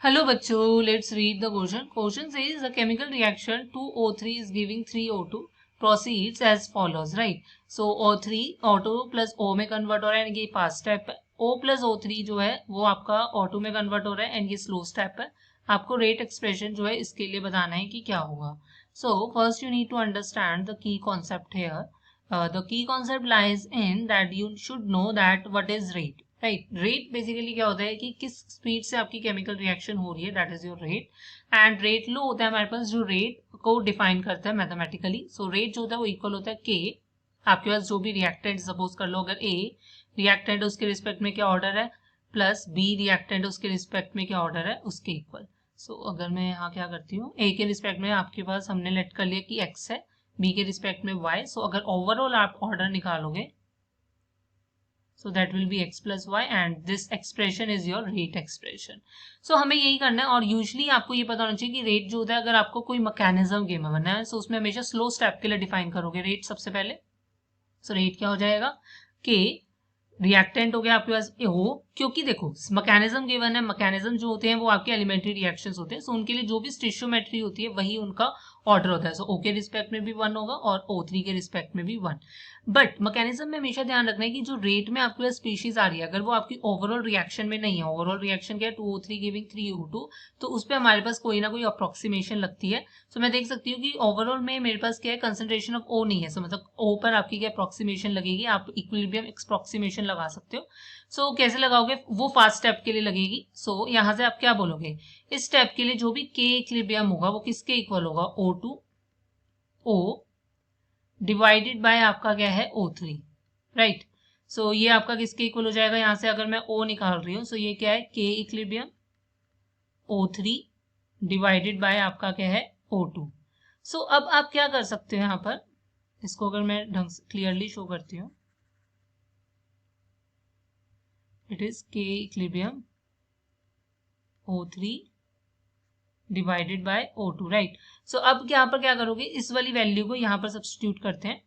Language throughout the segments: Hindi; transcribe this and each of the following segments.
Hello बच्चों, let's read the question. Question says the chemical reaction 2O3 is giving 3O2 proceeds as follows, right? So O3 O2 plus O में कन्वर्ट हो रहा है, यानी कि फास्ट स्टेप है. O plus O3 जो है वो आपका O2 में कन्वर्ट हो रहा है एंड ये स्लो स्टेप है. आपको रेट एक्सप्रेशन जो है इसके लिए बताना है कि क्या होगा. So first you need to understand the key concept here. The key concept lies in that you should know that what is rate. Right. Rate basically क्या होता है कि किस स्पीड से आपकी केमिकल रिएक्शन हो रही है, that is your rate. And rate low होता है हमारे पास जो रेट को डिफाइन करता है मैथमेटिकली. सो रेट जो होता है वो इक्वल होता है के. आपके पास जो भी रिएक्टेंट सपोज कर लो, अगर ए रिएक्टेंट उसके रिस्पेक्ट में क्या ऑर्डर है प्लस बी रिएक्टेंट उसके रिस्पेक्ट में क्या ऑर्डर है उसके इक्वल. सो अगर मैं यहाँ क्या करती हूँ, ए के रिस्पेक्ट में आपके पास हमने लेट कर लिया कि एक्स है, बी के रिस्पेक्ट में वाई. सो अगर ओवरऑल आप ऑर्डर निकालोगे so that will be x plus y and this expression is your rate expression. So हमें यही करना है. और यूजली आपको ये पता होना चाहिए कि रेट जो होता है, अगर आपको कोई मैकेनिज्म गेम में बनना है तो उसमें हमेशा स्लो स्टेप के लिए डिफाइन करोगे रेट सबसे पहले. सो रेट क्या हो जाएगा कि रिएक्टेंट हो गया आपके पास हो, क्योंकि देखो मैकेनिज्म गिवन है, मैकेनिज्म जो होते हैं वो आपके एलिमेंट्री रिएक्शंस होते हैं. सो उनके लिए जो भी स्टिशियोमेट्री होती है वही उनका ऑर्डर होता है. सो ओ के रिस्पेक्ट में भी 1 होगा और O3 के रिस्पेक्ट में भी 1. बट मैकेनिज्म में हमेशा ध्यान रखना है कि जो रेट में आपके पास स्पीशीज आ रही है, अगर वो आपकी ओवरऑल रिएक्शन में नहीं है, ओवरऑल रिएक्शन क्या है 2O3 गिविंग 3O2, तो उस पर हमारे पास कोई ना कोई अप्रोक्सीमेशन लगती है. सो मैं देख सकती हूँ कि ओवरऑल में मेरे पास क्या है, कंसंट्रेशन ऑफ O नहीं है. सो मतलब O पर आपकी क्या अप्रोक्सीमेशन लगेगी, आप इक्विलिब्रियम अप्रोक्सीमेशन लगा सकते हो. सो कैसे लगाओगे, वो फास्ट स्टेप के लिए लगेगी. सो यहाँ से आप क्या बोलोगे, इस स्टेप के लिए जो भी के इक्विलिब्रियम होगा वो किसके इक्वल होगा, O2 O डिवाइडेड बाय आपका क्या है O3, राइट. सो ये आपका किसके इक्वल हो जाएगा, यहाँ से अगर मैं O निकाल रही हूँ, सो ये क्या है के इक्विलिब्रियम O3 डिवाइडेड बाय आपका क्या है O2. सो अब आप क्या कर सकते हो, यहाँ पर इसको अगर मैं ढंग से क्लियरली शो करती हूँ, it is K equilibrium O3 divided by O2, right. So अब यहाँ पर क्या करोगे, इस वाली वैल्यू को यहाँ पर सब्स्टिट्यूट करते हैं.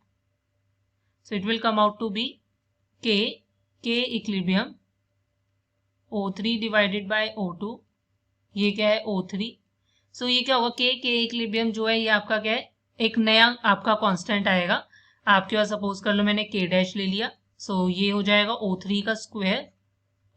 So it will come out to be K equilibrium O3 divided by O2, ये क्या है O3. सो ये क्या होगा, के इक्विलिब्रियम जो है ये आपका क्या है, एक नया आपका कांस्टेंट आएगा. आपके पास सपोज कर लो मैंने के डैश ले लिया. सो ये हो जाएगा O3 का स्क्वायर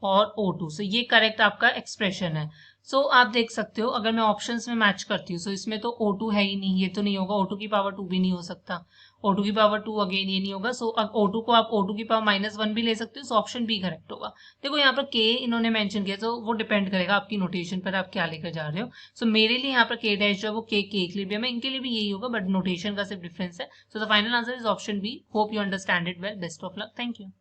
और O2. सो ये करेक्ट आपका एक्सप्रेशन है. सो आप देख सकते हो अगर मैं ऑप्शंस में मैच करती हूँ, सो इसमें तो O2 है ही नहीं, ये तो नहीं होगा, O2 की पावर 2 भी नहीं हो सकता, O2 की पावर 2 अगेन ये नहीं होगा. सो O2 को आप O2 की पावर -1 भी ले सकते हो. सो ऑप्शन बी करेक्ट होगा. देखो यहाँ पर के इन्होंने मेंशन किया, तो वो डिपेंड करेगा आपकी नोटेशन पर, आप क्या लेकर जा रहे हो. सो मेरे लिए यहाँ पर के डैश जो है वो के इक्विलिब्रियम है, इनके लिए भी यही होगा, बट नोटेशन का सिर्फ डिफरेंस है. So the final answer is option B. Hope you understand it well. Best of luck. Thank you.